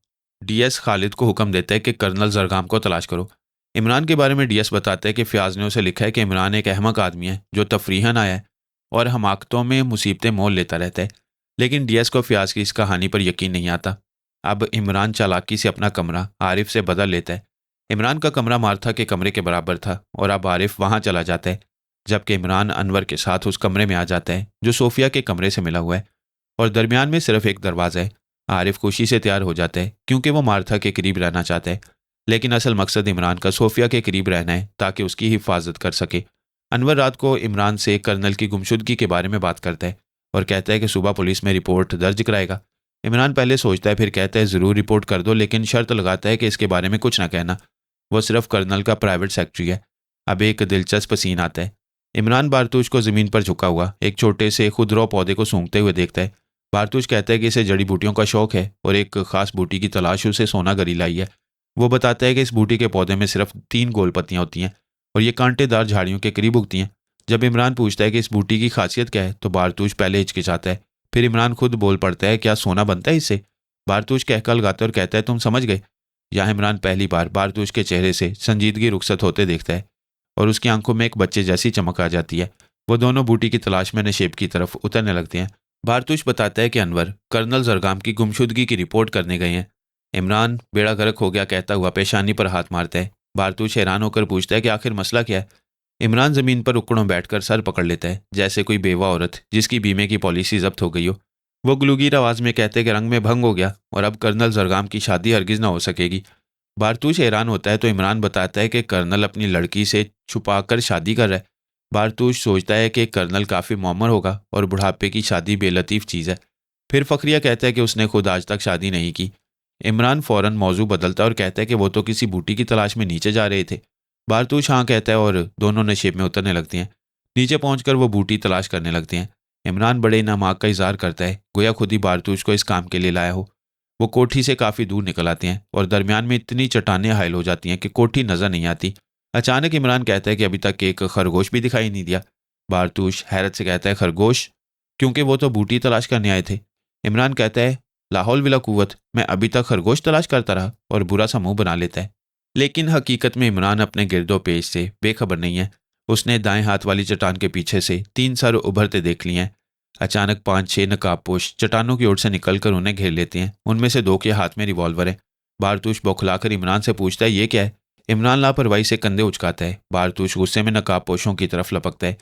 डीएस खालिद को हुक्म देता है कि कर्नल जरगाम को तलाश करो। इमरान के बारे में डीएस बताता है कि फ़याज़ ने उसे लिखा है कि इमरान एक अहमक आदमी है जो तफरीहन आया है और हमाकतों में मुसीबतें मोल लेता रहता है। लेकिन डीएस को फ़याज़ की इस कहानी पर यकीन नहीं आता। अब इमरान चालाकी से अपना कमरा आरिफ से बदल लेता है। इमरान का कमरा मार्था के कमरे के बराबर था और अब आरिफ वहाँ चला जाता है, जबकि इमरान अनवर के साथ उस कमरे में आ जाता है जो सोफिया के कमरे से मिला हुआ है और दरमियान में सिर्फ एक दरवाज़ा है। आरिफ खुशी से तैयार हो जाता है क्योंकि वो मार्था के करीब रहना चाहता है, लेकिन असल मकसद इमरान का सोफिया के करीब रहना है ताकि उसकी हिफाजत कर सके। अनवर रात को इमरान से कर्नल की गुमशुदगी के बारे में बात करता है और कहता है कि सुबह पुलिस में रिपोर्ट दर्ज कराएगा। इमरान पहले सोचता है, फिर कहता है ज़रूर रिपोर्ट कर दो, लेकिन शर्त लगाता है कि इसके बारे में कुछ ना कहना। वो सिर्फ कर्नल का प्राइवेट सेक्रेटरी है। अब एक दिलचस्प सीन आता है। इमरान बारतूश को ज़मीन पर झुका हुआ एक छोटे से खुदरो पौधे को सूंघते हुए देखता है। बारतूश कहता है कि इसे जड़ी बूटियों का शौक है और एक खास बूटी की तलाश उसे सोना गरी लाई है। वो बताता है कि इस बूटी के पौधे में सिर्फ 3 गोल पत्तियाँ होती हैं और ये कांटेदार झाड़ियों के करीब उगती हैं। जब इमरान पूछता है कि इस बूटी की खासियत क्या है तो बारतूश पहले हिचकिचाता है, फिर इमरान खुद बोल पड़ता है, क्या सोना बनता है इससे? बारतूश कहका लगाता है और कहता है, तुम समझ गए। यहाँ इमरान पहली बार बारतूश के चेहरे से संजीदगी रुखसत होते देखता है और उसकी आंखों में एक बच्चे जैसी चमक आ जाती है। वो दोनों बूटी की तलाश में नशेब की तरफ उतरने लगते हैं। बारतूश बताता है कि अनवर कर्नल जरगाम की गुमशुदगी की रिपोर्ट करने गए हैं। इमरान बेड़ा गर्क हो गया कहता हुआ पेशानी पर हाथ मारता है। बारतूश हैरान होकर पूछता है कि आखिर मसला क्या है। इमरान ज़मीन पर उकड़ों बैठकर सर पकड़ लेता है, जैसे कोई बेवा औरत जिसकी बीमे की पॉलिसी जब्त हो गई हो। वो गलूगीर आवाज़ में कहते कि रंग में भंग हो गया और अब कर्नल जरगाम की शादी हरगिज़ ना हो सकेगी। बारतूश हैरान होता है तो इमरान बताता है कि कर्नल अपनी लड़की से छुपाकर शादी कर रहा है। बारतूश सोचता है कि कर्नल काफ़ी मौमर होगा और बुढ़ापे की शादी बेलतीफ़ चीज़ है। फिर फ़खरिया कहता है कि उसने खुद आज तक शादी नहीं की। इमरान फ़ौरन मौजू बदलता है और कहता है कि वो तो किसी बूटी की तलाश में नीचे जा रहे थे। बारतूश हाँ कहता है और दोनों नशेब में उतरने लगती हैं। नीचे पहुंचकर वो बूटी तलाश करने लगते हैं। इमरान बड़े नामाक का इजहार करता है, गोया खुद ही बारतूश को इस काम के लिए लाया हो। वो कोठी से काफ़ी दूर निकल आते हैं और दरमियान में इतनी चट्टानें हायल हो जाती हैं कि कोठी नज़र नहीं आती। अचानक इमरान कहता है कि अभी तक एक खरगोश भी दिखाई नहीं दिया। बारतूश हैरत से कहता है, खरगोश? क्योंकि वो तो बूटी तलाश करने आए थे। इमरान कहता है, लाहौल विला कुव्वत, मैं अभी तक खरगोश तलाश करता रहा, और बुरा सा मुंह बना लेता है। लेकिन हकीकत में इमरान अपने गिरदो पेश से बेखबर नहीं है। उसने दाएं हाथ वाली चट्टान के पीछे से 3 सर उभरते देख लिए हैं। अचानक 5-6 नकाबपोश चट्टानों की ओर से निकलकर उन्हें घेर लेते हैं। उनमें से 2 के हाथ में रिवॉल्वर है। बारतूश बौखलाकर इमरान से पूछता है, ये क्या है? इमरान लापरवाही से कंधे उचकाता है। बारतूश गुस्से में नकाबपोशों की तरफ लपकता है,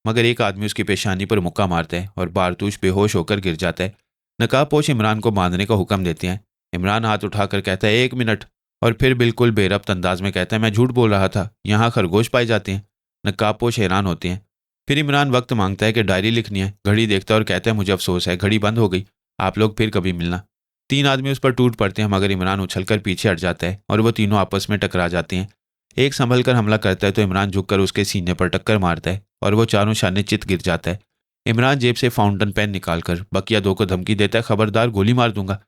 मगर एक आदमी उसकी पेशानी पर मुक्का मारता है और बारतूश बेहोश होकर गिर जाता है। नकाबपोश इमरान को बांधने का हुक्म देते हैं। इमरान हाथ उठाकर कहता है, 1 मिनट, और फिर बिल्कुल बेरब्त अंदाज में कहता है, मैं झूठ बोल रहा था, यहाँ खरगोश पाए जाते हैं। नकाबपोश हैरान होते हैं। फिर इमरान वक्त मांगता है कि डायरी लिखनी है। घड़ी देखता है और कहता है, मुझे अफसोस है, घड़ी बंद हो गई, आप लोग फिर कभी मिलना। 3 आदमी उस पर टूट पड़ते हैं मगर इमरान उछलकर पीछे हट जाता है और वो तीनों आपस में टकरा जाते हैं। एक संभल कर हमला करता है तो इमरान झुककर उसके सीने पर टक्कर मारता है और वो चारों शाने चित गिर जाता है। इमरान जेब से फाउंटेन पेन निकालकर बकिया 2 को धमकी देता है, खबरदार गोली मार दूंगा।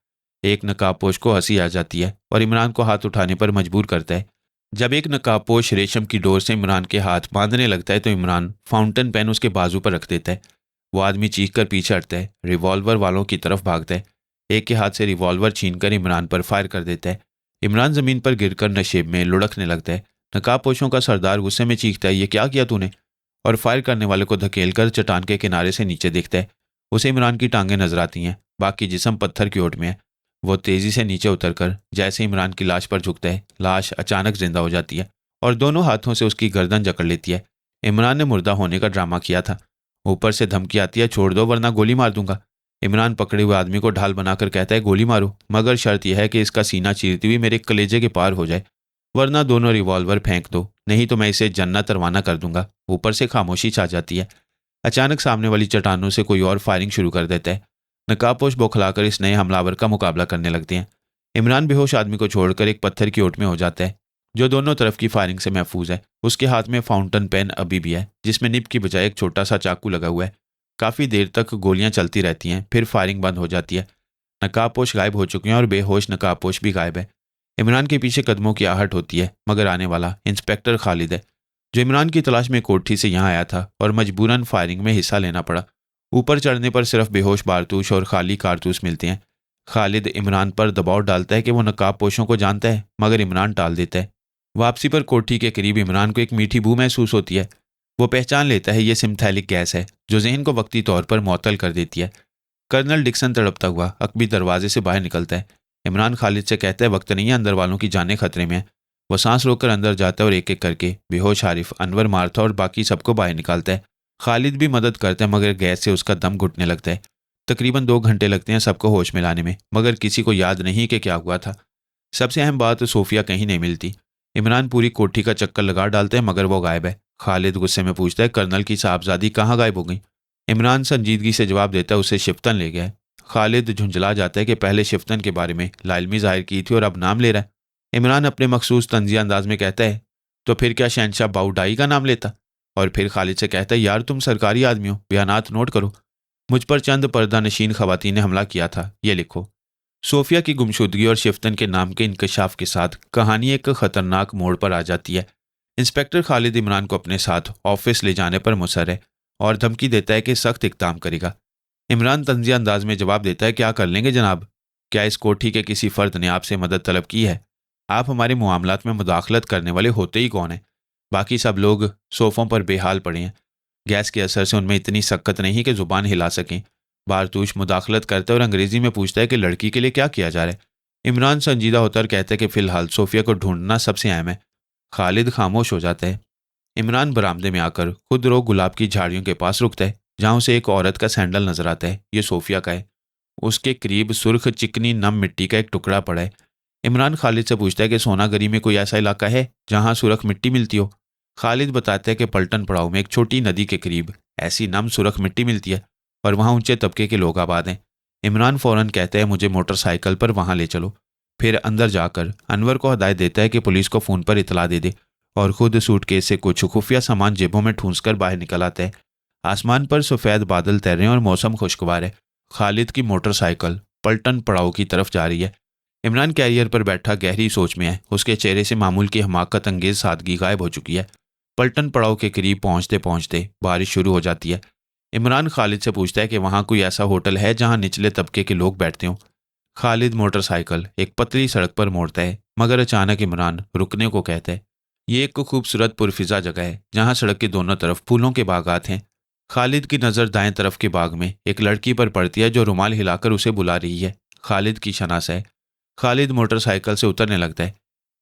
एक नकाबपोश को हंसी आ जाती है और इमरान को हाथ उठाने पर मजबूर करता है। जब एक नकाबपोश रेशम की डोर से इमरान के हाथ बांधने लगता है तो इमरान फाउंटेन पेन उसके बाजू पर रख देता है। वो आदमी चीखकर पीछे हटता है, रिवॉल्वर वालों की तरफ भागता है। एक के हाथ से रिवॉल्वर छीनकर इमरान पर फायर कर देता है। इमरान जमीन पर गिरकर नशेब में लुढ़कने लगता है। नकाबपोशों का सरदार गुस्से में चीखता है, ये क्या किया तूने? और फायर करने वाले को धकेलकर चट्टान के किनारे से नीचे देखता है। उसे इमरान की टांगें नजर आती हैं, बाकी जिस्म पत्थर की ओट में है। वो तेजी से नीचे उतरकर जैसे इमरान की लाश पर झुकता है, लाश अचानक जिंदा हो जाती है और दोनों हाथों से उसकी गर्दन जकड़ लेती है। इमरान ने मुर्दा होने का ड्रामा किया था। ऊपर से धमकी आती है, छोड़ दो वरना गोली मार दूंगा। इमरान पकड़े हुए आदमी को ढाल बनाकर कहता है, गोली मारो, मगर शर्त यह है कि इसका सीना चीरती हुई मेरे कलेजे के पार हो जाए, वरना दोनों रिवॉल्वर फेंक दो, नहीं तो मैं इसे जन्नत रवाना कर दूंगा। ऊपर से खामोशी छा जाती है। अचानक सामने वाली चट्टानों से कोई और फायरिंग शुरू कर देता है। नकाबपोश बौखलाकर इस नए हमलावर का मुकाबला करने लगते हैं। इमरान बेहोश आदमी को छोड़कर एक पत्थर की ओट में हो जाता है जो दोनों तरफ की फायरिंग से महफूज है। उसके हाथ में फाउंटेन पेन अभी भी है जिसमें निब की बजाय एक छोटा सा चाकू लगा हुआ है। काफ़ी देर तक गोलियां चलती रहती हैं, फिर फायरिंग बंद हो जाती है। नकाबपोश गायब हो चुके हैं और बेहोश नकाबपोश भी गायब है। इमरान के पीछे कदमों की आहट होती है मगर आने वाला इंस्पेक्टर खालिद है जो इमरान की तलाश में कोठी से यहाँ आया था और मजबूरन फायरिंग में हिस्सा लेना पड़ा। ऊपर चढ़ने पर सिर्फ बेहोश बारतूस और खाली कारतूस मिलते हैं। खालिद इमरान पर दबाव डालता है कि वो नकाबपोशों को जानता है मगर इमरान टाल देता है। वापसी पर कोठी के करीब इमरान को एक मीठी बू महसूस होती है। वो पहचान लेता है ये सिम्थैलिक गैस है जो जहन को वक्ती तौर पर मुअत्तल कर देती है। कर्नल डिक्सन तड़पता हुआ अकबी दरवाजे से बाहर निकलता है। इमरान खालिद से कहता है, वक्त नहीं है, अंदर वालों की जानें खतरे में है। वो सांस रोककर अंदर जाता है और एक एक करके बेहोश आरिफ, अनवर, मार्था और बाकी सबको बाहर निकालता है। खालिद भी मदद करता है मगर गैस से उसका दम घुटने लगता है। तकरीबन 2 घंटे लगते हैं सबको होश में लाने में मगर किसी को याद नहीं कि क्या हुआ था। सबसे अहम बात, सोफिया कहीं नहीं मिलती। इमरान पूरी कोठी का चक्कर लगा डालते हैं मगर वो गायब है। खालिद गुस्से में पूछता है, कर्नल की साहबजादी कहाँ गायब हो गई? इमरान संजीदगी से जवाब देता है, उसे शिफ्तन ले गया है। खालिद झुंझला जाता है कि पहले शिफ्तन के बारे में लाइलमी जाहिर की थी और अब नाम ले रहा है। इमरान अपने मखसूस तंजिया अंदाज में कहता है, तो फिर क्या शहनशाह बाउडाई का नाम लेता? और फिर खालिद से कहता है, यार तुम सरकारी आदमी हो, बयानात नोट करो। मुझ पर चंद पर्दा नशीन खवातीन ने हमला किया था, ये लिखो। सोफिया की गुमशुदगी और शिफ्तन के नाम के इंकशाफ के साथ कहानी एक खतरनाक मोड़ पर आ जाती है। इंस्पेक्टर खालिद इमरान को अपने साथ ऑफिस ले जाने पर मुसर है और धमकी देता है कि सख्त इक़दाम करेगा। इमरान तंजिया अंदाज में जवाब देता है, क्या कर लेंगे जनाब? क्या इस कोठी के किसी फ़र्द ने आपसे मदद तलब की है? आप हमारे मामलात में मुदाखलत करने वाले होते ही कौन हैं? बाकी सब लोग सोफ़ों पर बेहाल पड़े हैं। गैस के असर से उनमें इतनी सख्त नहीं कि ज़ुबान हिला सकें। बारतूश मुदाखलत करता है और अंग्रेज़ी में पूछता है कि लड़की के लिए क्या किया जा रहा है। इमरान संजीदा होता और कहता है कि फ़िलहाल सोफिया को ढूंढना सबसे अहम है। खालिद खामोश हो जाता है। इमरान बरामदे में आकर खुद रो गुलाब की झाड़ियों के पास रुकता है जहाँ उसे एक औरत का सैंडल नजर आता है। ये सोफिया का है। उसके करीब सुर्ख चिकनी नम मिट्टी का एक टुकड़ा पड़ा है। इमरान खालिद से पूछता है कि सोनागरी में कोई ऐसा इलाका है जहाँ सुरख मिट्टी मिलती हो? खालिद बताता है कि पलटन पड़ाव में एक छोटी नदी के करीब ऐसी नम सुरख मिट्टी मिलती है और वहाँ ऊंचे तबके के लोग आबाद हैं। इमरान फौरन कहता है, मुझे मोटरसाइकिल पर वहाँ ले चलो। फिर अंदर जाकर अनवर को हदायत देता है कि पुलिस को फ़ोन पर इतला दे दे और खुद सूटकेस से कुछ खुफिया सामान जेबों में ठूंसकर बाहर निकल आता है। आसमान पर सफ़ेद बादल तैर रहे हैं और मौसम खुशगवार है। खालिद की मोटरसाइकिल पलटन पड़ाव की तरफ जा रही है। इमरान कैरियर पर बैठा गहरी सोच में है। उसके चेहरे से मामूल की हमाकत अंगेज सादगी गायब हो चुकी है। पलटन पड़ाव के करीब पहुंचते पहुंचते बारिश शुरू हो जाती है। इमरान खालिद से पूछता है कि वहाँ कोई ऐसा होटल है जहाँ निचले तबके के लोग बैठते हों। खालिद मोटरसाइकिल एक पतली सड़क पर मोड़ता है मगर अचानक इमरान रुकने को कहता है। ये एक खूबसूरत पुरफिजा जगह है जहाँ सड़क के दोनों तरफ फूलों के बागात हैं। खालिद की नज़र दाएं तरफ के बाग में एक लड़की पर पड़ती है जो रुमाल हिलाकर उसे बुला रही है। खालिद की शनास है। खालिद मोटरसाइकिल से उतरने लगता है।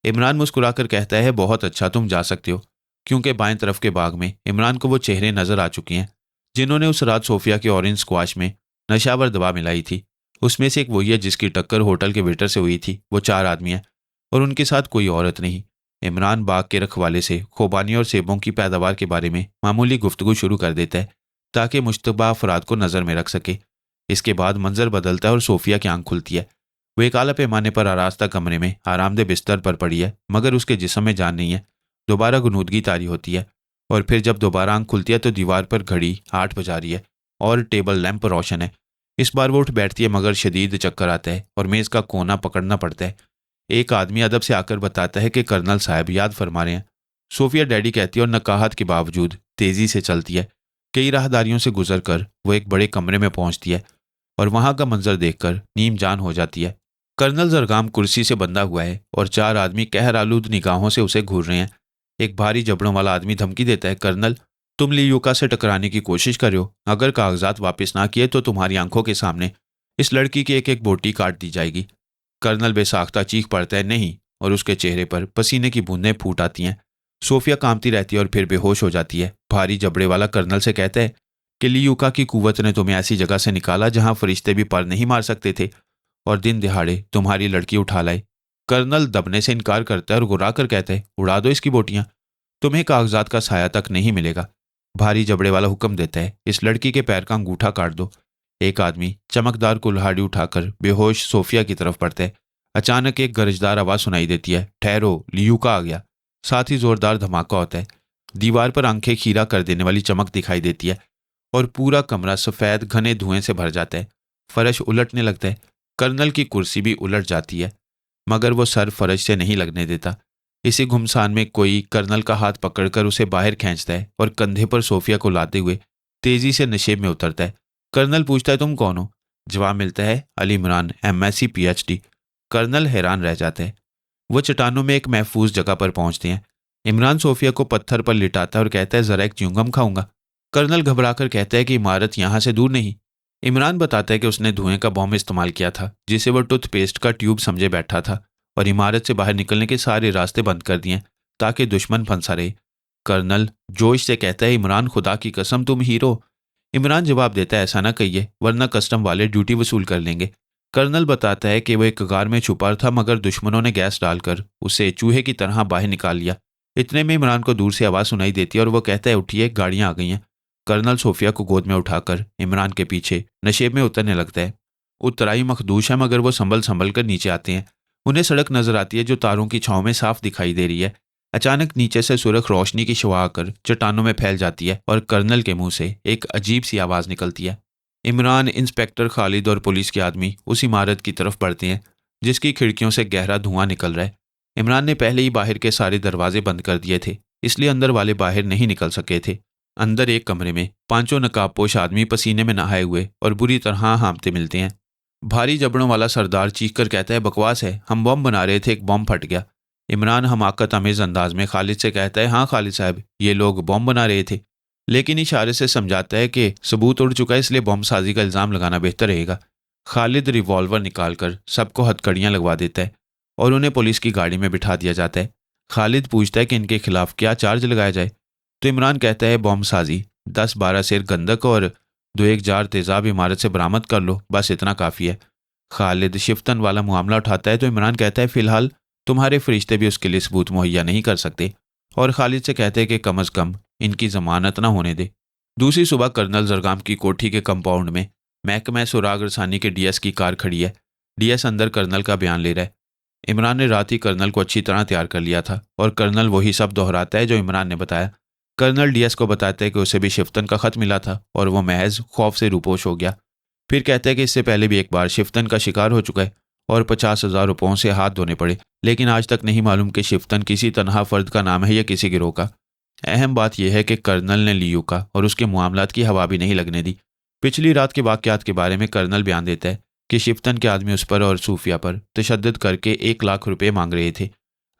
इमरान मुस्कुराकर कहता है, बहुत अच्छा, तुम जा सकते हो। क्योंकि बाएं तरफ के बाग में इमरान को वो चेहरे नजर आ चुके हैं जिन्होंने उस रात सोफिया के ऑरेंज स्क्वाश में नशावर दवा मिलाई थी। उसमें से एक वही है जिसकी टक्कर होटल के वेटर से हुई थी। वो 4 आदमी हैं और उनके साथ कोई औरत नहीं। इमरान बाग के रखवाले से खोबानी और सेबों की पैदावार के बारे में मामूली गुफ्तगू शुरू कर देता है ताकि मुश्तबा अफराद को नज़र में रख सके। इसके बाद मंजर बदलता है और सोफिया की आंख खुलती है। वो एक आला पैमाने पर आरास्ता कमरे में आरामदेह बिस्तर पर पड़ी है, मगर उसके जिस्म में जान नहीं है। दोबारा गुनूदगी तारी होती है और फिर जब दोबारा आंख खुलती है तो दीवार पर घड़ी 8 बजा रही है और टेबल लैंप रोशन है। इस बार वो उठ बैठती है मगर शदीद चक्कर आता है और मेज़ का कोना पकड़ना पड़ता है। एक आदमी अदब से आकर बताता है कि कर्नल साहब याद फरमा रहे हैं। सोफिया डैडी कहती है और नकाहत के बावजूद तेज़ी से चलती है। कई राहदारियों से गुजर कर वो एक बड़े कमरे में पहुंचती है और वहां का मंजर देखकर नीम जान हो जाती है। कर्नल जरगाम कुर्सी से बंधा हुआ है और 4 आदमी कहर आलूद निगाहों से उसे घूर रहे हैं। एक भारी जबड़ों वाला आदमी धमकी देता है, कर्नल, तुम लियूका से टकराने की कोशिश कर रहे हो। अगर कागजात वापस ना किए तो तुम्हारी आंखों के सामने इस लड़की की एक एक बोटी काट दी जाएगी। कर्नल बेसाख्ता चीख पड़ता है, नहीं, और उसके चेहरे पर पसीने की बूंदें फूट आती हैं। सोफिया कांपती रहती है और फिर बेहोश हो जाती है। भारी जबड़े वाला कर्नल से कहता है कि लियूका की कुव्वत ने तुम्हें ऐसी जगह से निकाला जहां फरिश्ते भी पर नहीं मार सकते थे और दिन दिहाड़े तुम्हारी लड़की उठा लाए। कर्नल दबने से इनकार करता है और गुर्रा कर कहता है, उड़ा दो इसकी बोटियां, तुम्हें कागजात का साया तक नहीं मिलेगा। भारी जबड़े वाला हुक्म देता है, इस लड़की के पैर का अंगूठा काट दो। एक आदमी चमकदार कुल्हाड़ी उठाकर बेहोश सोफिया की तरफ बढ़ता है। अचानक एक गरजदार आवाज सुनाई देती है, ठहरो, लियूका आ गया। साथ ही जोरदार धमाका होता है। दीवार पर आंखें खीरा कर देने वाली चमक दिखाई देती है और पूरा कमरा सफेद घने धुएं से भर जाता है। फर्श उलटने लगता है। कर्नल की कुर्सी भी उलट जाती है, मगर वो सर फर्श से नहीं लगने देता। इसी घुमसान में कोई कर्नल का हाथ पकड़कर उसे बाहर खींचता है और कंधे पर सोफिया को लाते हुए तेजी से नशेब में उतरता है। कर्नल पूछता है, तुम कौन हो? जवाब मिलता है, Ali Imran, MSc PhD। Colonel हैरान रह जाते हैं। वो चट्टानों में एक महफूज जगह पर पहुंचते हैं। इमरान सोफिया को पत्थर पर लिटाता है और कहता है, जरा एक च्युइंगम खाऊंगा। कर्नल घबराकर कहता है कि इमारत यहां से दूर नहीं। इमरान बताता है कि उसने धुएं का बॉम्ब इस्तेमाल किया था जिसे वह टूथपेस्ट का ट्यूब समझे बैठा था और इमारत से बाहर निकलने के सारे रास्ते बंद कर दिए ताकि दुश्मन फंसा रहे। कर्नल जोश से कहता है, इमरान, खुदा की कसम तुम हीरो। इमरान जवाब देता है, ऐसा ना कहिए वरना कस्टम वाले ड्यूटी वसूल कर लेंगे। कर्नल बताता है कि वह एक कार में छुपा था मगर दुश्मनों ने गैस डालकर उसे चूहे की तरह बाहर निकाल लिया। इतने में इमरान को दूर से आवाज़ सुनाई देती है और वो कहता है, उठिए, गाड़ियां आ गई हैं। कर्नल सोफिया को गोद में उठाकर इमरान के पीछे नशेब में उतरने लगता है। उतराई मखदूश है मगर वो संभल संभल कर नीचे आते हैं। उन्हें सड़क नजर आती है जो तारों की छांव में साफ दिखाई दे रही है। अचानक नीचे से सुरख रोशनी की शुआ आकर चट्टानों में फैल जाती है और कर्नल के मुंह से एक अजीब सी आवाज़ निकलती है। इमरान, इंस्पेक्टर खालिद और पुलिस के आदमी उस इमारत की तरफ बढ़ते हैं जिसकी खिड़कियों से गहरा धुआं निकल रहा है। इमरान ने पहले ही बाहर के सारे दरवाजे बंद कर दिए थे, इसलिए अंदर वाले बाहर नहीं निकल सके थे। अंदर एक कमरे में 5 नकाबपोश आदमी पसीने में नहाए हुए और बुरी तरह हांफते मिलते हैं। भारी जबड़ों वाला सरदार चीख कर कहता है, बकवास है, हम बम बना रहे थे, एक बम फट गया। इमरान हमाकत अमेज अंदाज में खालिद से कहता है, हाँ खालिद साहब, ये लोग बम बना रहे थे, लेकिन इशारे से समझाता है कि सबूत उड़ चुका है इसलिए बम साजी का इल्ज़ाम लगाना बेहतर रहेगा। खालिद रिवॉल्वर निकालकर सबको हथकड़ियाँ लगवा देता है और उन्हें पुलिस की गाड़ी में बिठा दिया जाता है। खालिद पूछता है कि इनके खिलाफ क्या चार्ज लगाया जाए, तो इमरान कहता है, बम साजी, 10-12 सेर गंदक और 2-1 जार तेज़ाब इमारत से बरामद कर लो, बस इतना काफ़ी है। खालिद शिफ्तन वाला मामला उठाता है तो इमरान कहता है, फ़िलहाल तुम्हारे फरिश्ते भी उसके लिए सबूत मुहैया नहीं कर सकते, और खालिद से कहते हैं कि कम अज़ कम इनकी ज़मानत ना होने दे। दूसरी सुबह कर्नल जरगाम की कोठी के कंपाउंड में महकमा सुराग रसानी के DS की कार खड़ी है। DS अंदर कर्नल का बयान ले रहा है। इमरान ने रात ही कर्नल को अच्छी तरह तैयार कर लिया था और कर्नल वही सब दोहराता है जो इमरान ने बताया। कर्नल DS को बताता है कि उसे भी शिफ्तन का खत मिला था और वो महज खौफ से रूपोश हो गया। फिर कहता है कि इससे पहले भी एक बार शिफ्तन का शिकार हो चुका है और 50,000 रुपयों से हाथ धोने पड़े, लेकिन आज तक नहीं मालूम कि शिफ्तन किसी तनहा फर्द का नाम है या किसी गिरोह का। अहम बात यह है कि कर्नल ने लियूका और उसके मामलात की हवा भी नहीं लगने दी। पिछली रात के वाक़यात के बारे में कर्नल बयान देता है कि शिफ्तन के आदमी उस पर और सूफिया पर तशद्दुद करके 1 लाख रुपये मांग रहे थे।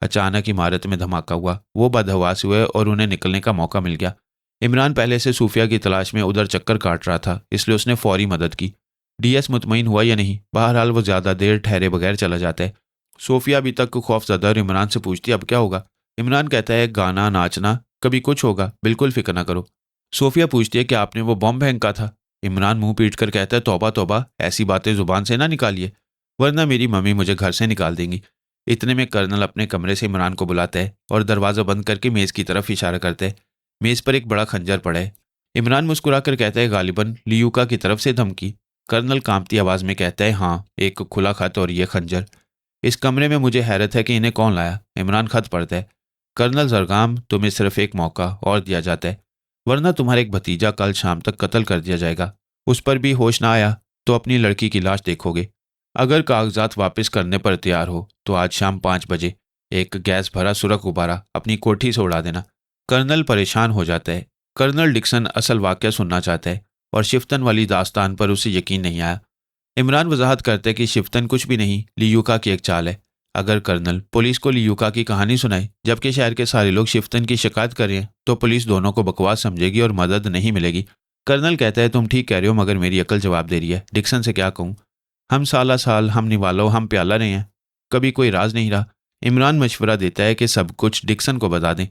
अचानक इमारत में धमाका हुआ, वो बदहवास हुए और उन्हें निकलने का मौका मिल गया। इमरान पहले से सूफिया की तलाश में उधर चक्कर काट रहा था, इसलिए उसने फौरी मदद की। DS मुतमईन हुआ या नहीं, बहरहाल वो ज़्यादा देर ठहरे बगैर चला जाता है। सोफिया अभी तक खौफजदा और इमरान से पूछती है, अब क्या होगा? इमरान कहता है, गाना नाचना, कभी कुछ होगा, बिल्कुल फिक्र ना करो। सोफिया पूछती है कि आपने वो बॉम्ब फेंका था? इमरान मुंह पीट कर कहता है, तौबा तौबा, ऐसी बातें जुबान से ना निकालिए वरना मेरी मम्मी मुझे घर से निकाल देंगी। इतने में कर्नल अपने कमरे से इमरान को बुलाता है और दरवाज़ा बंद करके मेज़ की तरफ इशारा करता है। मेज़ पर एक बड़ा खंजर पड़ा है। इमरान मुस्कुरा कर कहता है, गालिबन लियूका की तरफ से धमकी। कर्नल कांपती आवाज़ में कहता है, हाँ, एक खुला खत और ये खंजर। इस कमरे में मुझे हैरत है कि इन्हें कौन लाया। इमरान खत पढ़ता है। कर्नल जरगाम, तुम्हें सिर्फ एक मौका और दिया जाता है, वरना तुम्हारा एक भतीजा कल शाम तक कत्ल कर दिया जाएगा। उस पर भी होश ना आया तो अपनी लड़की की लाश देखोगे। अगर कागजात वापस करने पर तैयार हो तो आज शाम 5 बजे एक गैस भरा सुरख गुब्बारा अपनी कोठी से उड़ा देना। कर्नल परेशान हो जाता है। कर्नल डिक्सन असल वाक़या सुनना चाहता है और शिफ्तन वाली दास्तान पर उसे यकीन नहीं आया। इमरान वजाहत करते हैं कि शिफ्तन कुछ भी नहीं, लियूका की एक चाल है। अगर कर्नल पुलिस को लियूका की कहानी सुनाए जबकि शहर के सारे लोग शिफ्तन की शिकायत कर रहे हैं तो पुलिस दोनों को बकवास समझेगी और मदद नहीं मिलेगी। कर्नल कहता है, तुम ठीक कह रहे हो, मगर मेरी अकल जवाब दे रही है। डिक्सन से क्या कहूँ? हम साला साल हम निवालो हम प्याला रहे हैं, कभी कोई राज नहीं रहा। इमरान मशवरा देता है कि सब कुछ डिक्सन को बता दें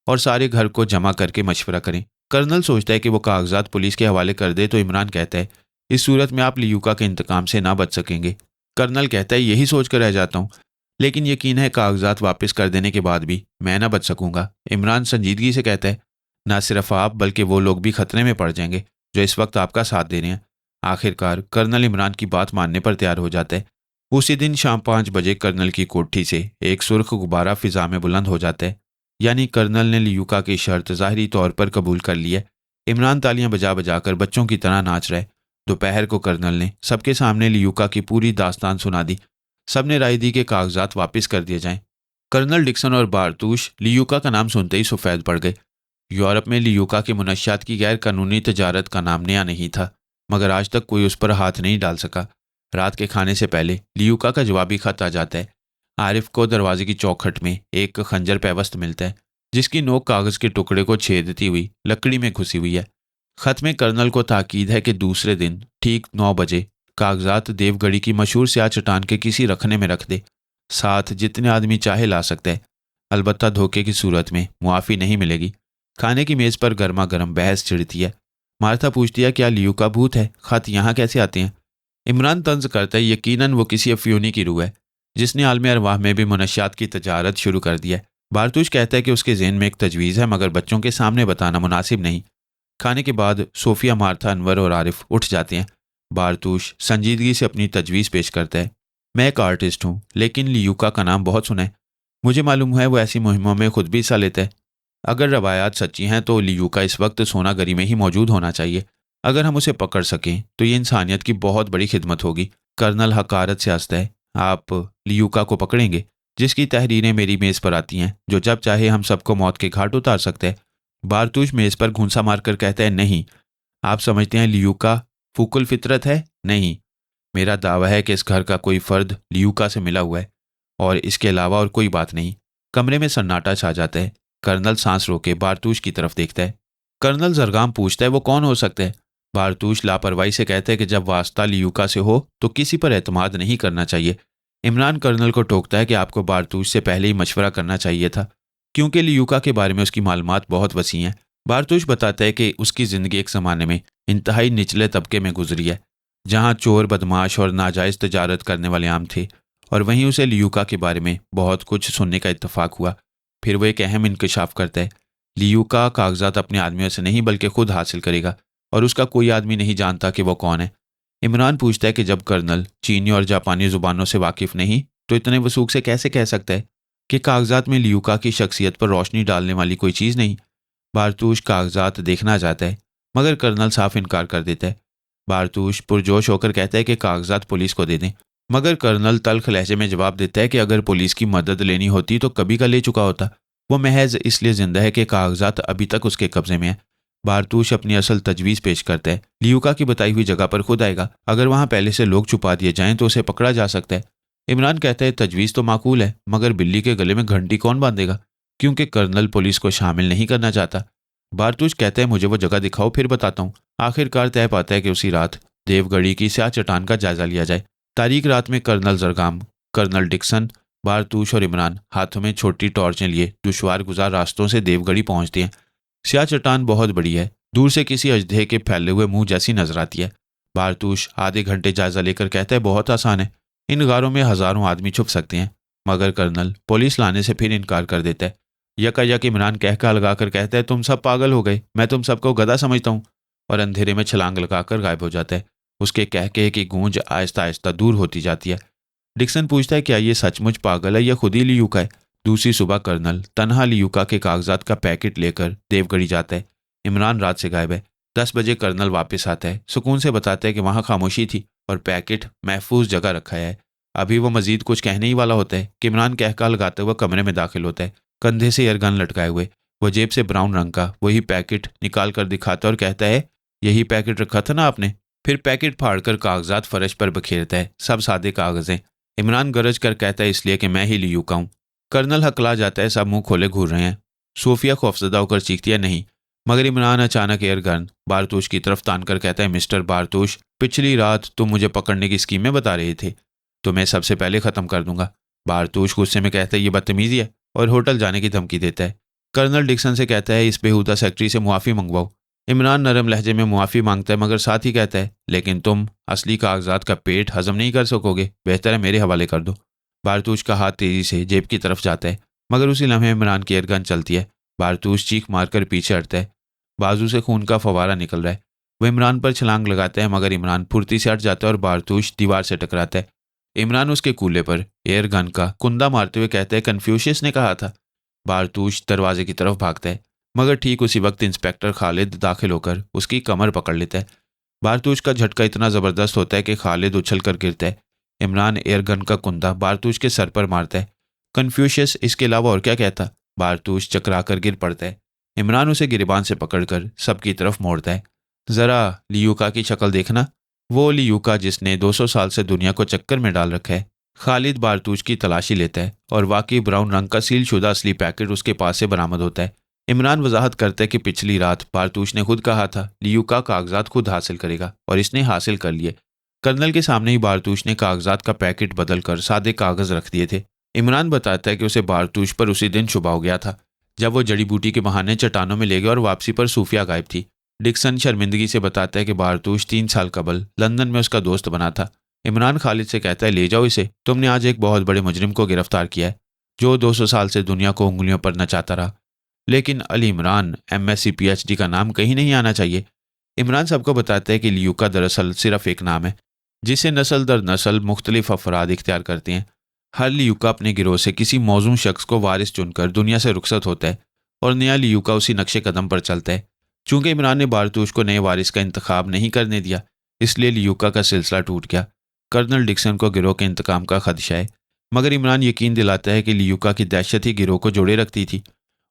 और सारे घर को जमा करके मशवरा करें। कर्नल सोचता है कि वो कागजात पुलिस के हवाले कर दे तो इमरान कहता है, इस सूरत में आप लियूका के इंतकाम से ना बच सकेंगे। कर्नल कहता है, यही सोच कर रह जाता हूँ, लेकिन यकीन है कागजात वापस कर देने के बाद भी मैं ना बच सकूंगा। इमरान संजीदगी से कहता है, ना सिर्फ आप बल्कि वो लोग भी खतरे में पड़ जाएंगे जो इस वक्त आपका साथ दे रहे हैं। आखिरकार कर्नल इमरान की बात मानने पर तैयार हो जाता है। उसी दिन शाम 5 बजे कर्नल की कोठी से एक सुर्ख गुब्बारा फिजा में बुलंद हो जाता है। यानी कर्नल ने लियूका की शर्त ज़ाहिरी तौर पर कबूल कर ली है। इमरान तालियां बजा बजा कर बच्चों की तरह नाच रहा है। दोपहर को कर्नल ने सबके सामने लियूका की पूरी दास्तान सुना दी। सबने राय दी कि कागजात वापस कर दिए जाएं। कर्नल डिक्सन और बारतूश लियूका का नाम सुनते ही सफ़ेद पड़ गए। यूरोप में लियूका के मुनशियात की गैर कानूनी तजारत का नाम नया नहीं था, मगर आज तक कोई उस पर हाथ नहीं डाल सका। रात के खाने से पहले लियूका का जवाबी खत आ जाता है। आरिफ को दरवाजे की चौखट में एक खंजर पैवस्त मिलता है, जिसकी नोक कागज़ के टुकड़े को छेदती हुई लकड़ी में घुसी हुई है। खत में कर्नल को ताकीद है कि दूसरे दिन ठीक 9 बजे कागजात देवगढ़ी की मशहूर स्याह चट्टान के किसी रखने में रख दे। साथ जितने आदमी चाहे ला सकता है, अलबत्ता धोखे की सूरत में मुआफ़ी नहीं मिलेगी। खाने की मेज़ पर गर्मा गर्म बहस छिड़ती है। मार्था पूछती है, क्या लियूका भूत है? खत यहाँ कैसे आते हैं? इमरान तंज करता है, यकीनन वो किसी अफ्यूनी की रूह है जिसने आलम अरवाह में भी मनशियात की तजारत शुरू कर दिया है। बारतूश कहता है कि उसके जहन में एक तजवीज़ है, मगर बच्चों के सामने बताना मुनासिब नहीं। खाने के बाद सोफिया, मार्था, अनवर और आरिफ उठ जाते हैं। बारतूश संजीदगी से अपनी तजवीज़ पेश करता है। मैं एक आर्टिस्ट हूँ, लेकिन लियूका का नाम बहुत सुना है। मुझे मालूम है वो ऐसी मुहिमों में खुद भी हिस्सा लेता है। अगर रवायात सच्ची हैं तो लियूका इस वक्त सोनागरी में ही मौजूद होना चाहिए। अगर हम उसे पकड़ सकें तो ये इंसानियत की बहुत बड़ी खिदमत होगी। कर्नल हकारत से हंसता है, आप लियूका को पकड़ेंगे जिसकी तहरीरें मेरी मेज़ पर आती हैं, जो जब चाहे हम सबको मौत के घाट उतार सकते हैं। बारतूश मेज़ पर घूंसा मारकर कहता है, नहीं, आप समझते हैं लियूका फूकुल फितरत है? नहीं, मेरा दावा है कि इस घर का कोई फ़र्द लियूका से मिला हुआ है और इसके अलावा और कोई बात नहीं। कमरे में सन्नाटा छा जाता है। कर्नल सांस रोके बारतूश की तरफ देखता है। कर्नल जरगाम पूछता है, वो कौन हो सकता है? बारतूश लापरवाही से कहता है कि जब वास्ता लियूका से हो तो किसी पर एतमाद नहीं करना चाहिए। इमरान कर्नल को टोकता है कि आपको बारतूश से पहले ही मशवरा करना चाहिए था, क्योंकि लियूका के बारे में उसकी मालूमात बहुत वसी हैं। बारतूश बताता है कि उसकी ज़िंदगी एक ज़माने में इंतहाई निचले तबके में गुजरी है, जहाँ चोर, बदमाश और नाजायज़ तजारत करने वाले आम थे, और वहीं उसे लियूका के बारे में बहुत कुछ सुनने का इत्तफाक हुआ। फिर वो एक अहम इंकशाफ करता है, लियूका कागजात अपने आदमियों से नहीं बल्कि खुद हासिल करेगा, और उसका कोई आदमी नहीं जानता कि वो कौन है। इमरान पूछता है कि जब कर्नल चीनी और जापानी ज़ुबानों से वाकिफ़ नहीं तो इतने वसूख से कैसे कह सकता है कि कागजात में लियूका की शख्सियत पर रोशनी डालने वाली कोई चीज़ नहीं? बारतूश कागजात देखना चाहता है, मगर कर्नल साफ इनकार कर देता है। बारतूश पुरजोश होकर कहता है कि कागजात पुलिस को दे दें, मगर कर्नल तल्ख लहजे में जवाब देता है कि अगर पुलिस की मदद लेनी होती तो कभी का ले चुका होता। वो महज इसलिए जिंदा है कि कागजात अभी तक उसके कब्जे में है। बारतूश अपनी असल तजवीज़ पेश करता है। लियूका की बताई हुई जगह पर खुद आएगा। अगर वहाँ पहले से लोग छुपा दिए जाएं तो उसे पकड़ा जा सकता है। इमरान कहता है, तजवीज़ तो माकूल है, मगर बिल्ली के गले में घंटी कौन बांधेगा? क्योंकि कर्नल पुलिस को शामिल नहीं करना चाहता। बारतूश कहता है, मुझे वो जगह दिखाओ, फिर बताता हूँ। आखिरकार तय पाता है कि उसी रात देवगढ़ी की स्याह चट्टान का जायजा लिया जाए। तारीख रात में कर्नल जरगाम, कर्नल डिक्सन, बारतूश और इमरान हाथों में छोटी टॉर्चें लिए दुश्वार गुजार रास्तों से देवगढ़ी पहुंचते हैं। स्याह चट्टान बहुत बड़ी है, दूर से किसी अजदहे के फैले हुए मुंह जैसी नजर आती है। बारतूश आधे घंटे जायजा लेकर कहता है, बहुत आसान है, इन गारों में हजारों आदमी छुप सकते हैं। मगर कर्नल पुलिस लाने से फिर इनकार कर देता है। यकायक इमरान कहका लगाकर कहता है, तुम सब पागल हो गए, मैं तुम सबको गधा समझता हूँ, और अंधेरे में छलांग लगाकर गायब हो जाता है। उसके कहके की गूंज आहिस्ता आहिस्ता दूर होती जाती है। डिक्सन पूछता है क्या ये सचमुच पागल है या खुद ही लियूका है। दूसरी सुबह कर्नल तन्हा लियूका के कागजात का पैकेट लेकर देवगढ़ी जाता है। इमरान रात से गायब है। 10 बजे कर्नल वापस आता है, सुकून से बताता है कि वहाँ खामोशी थी और पैकेट महफूज जगह रखा है। अभी वो मजीद कुछ कहने ही वाला होता है कि इमरान कहका लगाते हुए कमरे में दाखिल होता है, कंधे से एयरगन लटकाए हुए। वो जेब से ब्राउन रंग का वही पैकेट निकाल कर दिखाता है और कहता है, यही पैकेट रखा था ना आपने। फिर पैकेट फाड़कर कागजात फर्श पर बखेरता है। सब सादे कागज हैं। इमरान गरज कर कहता है, इसलिए कि मैं ही लियूका हूँ। कर्नल हकला जाता है, सब मुंह खोले घूर रहे हैं। सोफिया खौफजदा होकर चीखती है, नहीं। मगर इमरान अचानक एयरगन बारतूश की तरफ तान कर कहता है, मिस्टर बारतूश, पिछली रात तुम मुझे पकड़ने की स्कीमें बता रहे थे, तो मैं सबसे पहले ख़त्म कर दूंगा। बारतूश गुस्से में कहता है, ये बदतमीजी है, और होटल जाने की धमकी देता है। कर्नल डिक्सन से कहता है, इस बेहुदा सेक्रेटरी से मुआफ़ी मंगवाओ। इमरान नरम लहजे में मुआफ़ी मांगता है, मगर साथ ही कहता है, लेकिन तुम असली कागजात का पेट हजम नहीं कर सकोगे, बेहतर है मेरे हवाले कर दो। बारतूश का हाथ तेज़ी से जेब की तरफ जाता है, मगर उसी लम्हे इमरान की एयरगन चलती है। बारतूश चीख मारकर पीछे हटता है। बाजू से खून का फवारा निकल रहा है। वह इमरान पर छलांग लगाता है, मगर इमरान फुर्ती से हट जाता है और बारतूश दीवार से टकराता है। इमरान उसके कूल्हे पर एयरगन का कुंदा मारते हुए कहता है, कन्फ्यूशियस ने कहा था। बारतूश दरवाजे की तरफ भागता है, मगर ठीक उसी वक्त इंस्पेक्टर खालिद दाखिल होकर उसकी कमर पकड़ लेता है। बारतूश का झटका इतना ज़बरदस्त होता है कि खालिद उछल कर गिरता है। इमरान एयरगन का कुंदा बारतूश के सर पर मारता है। कन्फ्यूशियस इसके अलावा और क्या कहता। बारतूश चकरा कर गिर पड़ता है। इमरान उसे गिरबान से पकड़कर सबकी तरफ मोड़ता है। ज़रा लियूका की शक्ल देखना, वो लियूका जिसने 200 साल से दुनिया को चक्कर में डाल रखा है। खालिद बारतूश की तलाशी लेता है और वाकई ब्राउन रंग का सीलशुदा असली पैकेट उसके पास से बरामद होता है। इमरान वजाहत करता है कि पिछली रात बारतूश ने खुद कहा था लियूका कागजात खुद हासिल करेगा, और इसने हासिल कर लिए। कर्नल के सामने ही बारतूश ने कागजात का पैकेट बदल कर सादे कागज रख दिए थे। इमरान बताता है कि उसे बारतूश पर उसी दिन शुबा हो गया था जब वो जड़ी बूटी के बहाने चट्टानों में ले गया और वापसी पर सूफिया गायब थी। डिक्सन शर्मिंदगी से बताता है कि बारतूश 3 साल कबल लंदन में उसका दोस्त बना था। इमरान खालिद से कहता है, ले जाओ इसे, तुमने आज एक बहुत बड़े मुजरिम को गिरफ्तार किया है जो 200 साल से दुनिया को उंगलियों पर नचाता रहा। लेकिन अली इमरान MSc PhD का नाम कहीं नहीं आना चाहिए। इमरान सबको बताता है कि लियूका दरअसल सिर्फ एक नाम है जिसे नस्ल दर नस्ल मुख्तलिफ अफराद इख्तियार करते हैं। हर लियूका अपने गिरोह से किसी मौजूद शख्स को वारिस चुनकर दुनिया से रुखसत होता है और नया लियूका उसी नक्शे कदम पर चलता है। चूंकि इमरान ने बारतूश को नए वारिस का इंतखाब नहीं करने दिया, इसलिए लियूका का सिलसिला टूट गया। कर्नल डिक्सन को गिरोह के इंतकाम का खदशा है, मगर इमरान यकीन दिलाता है कि लियूका की दहशत ही गिरोह को जोड़े रखती थी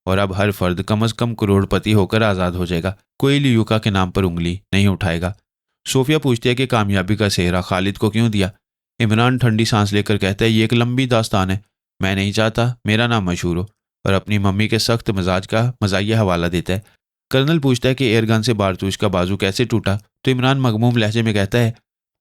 और अब हर फर्द कम अज़ कम करोड़पति होकर आज़ाद हो जाएगा। कोई लियूका के नाम पर उंगली नहीं उठाएगा। सोफिया पूछती है कि कामयाबी का सेहरा खालिद को क्यों दिया। इमरान ठंडी सांस लेकर कहता है, ये एक लंबी दास्तान है। मैं नहीं चाहता मेरा नाम मशहूर हो, और अपनी मम्मी के सख्त मिजाज का मज़ाहिया हवाला देता है। कर्नल पूछता है कि एयरगन से बारतूश का बाजू कैसे टूटा, तो इमरान मगमूम लहजे में कहता है,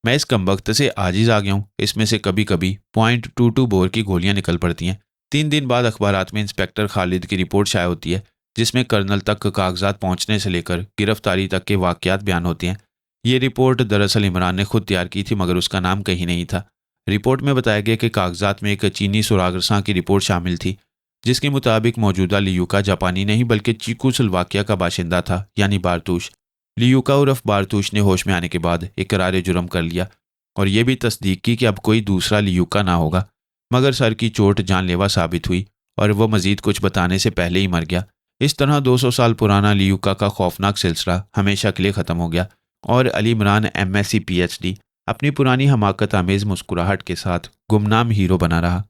मैं इस कमबख्त से आजिज़ आ गया हूँ। इसमें से कभी कभी .22 बोर की गोलियां निकल पड़ती हैं। 3 दिन बाद अखबारात में इंस्पेक्टर खालिद की रिपोर्ट शाया होती है, जिसमें कर्नल तक कागजात पहुँचने से लेकर गिरफ्तारी तक के वाक़यात बयान होते हैं। ये रिपोर्ट दरअसल इमरान ने खुद तैयार की थी, मगर उसका नाम कहीं नहीं था। रिपोर्ट में बताया गया कि कागजात में एक चीनी सुरागरसां की रिपोर्ट शामिल थी, जिसके मुताबिक मौजूदा लियूका जापानी नहीं बल्कि चीकोस्लोवाकिया का बाशिंदा था, यानी बारतूश। लियूका उर्फ बारतूश ने होश में आने के बाद इकरार जुर्म कर लिया और यह भी तस्दीक की कि अब कोई दूसरा लियूका ना होगा, मगर सर की चोट जानलेवा साबित हुई और वह मजीद कुछ बताने से पहले ही मर गया। इस तरह 200 साल पुराना लियूका का खौफनाक सिलसिला हमेशा के लिए ख़त्म हो गया और अली इमरान MSc PhD अपनी पुरानी हमाकत आमेज़ मुस्कुराहट के साथ गुमनाम हीरो बना रहा।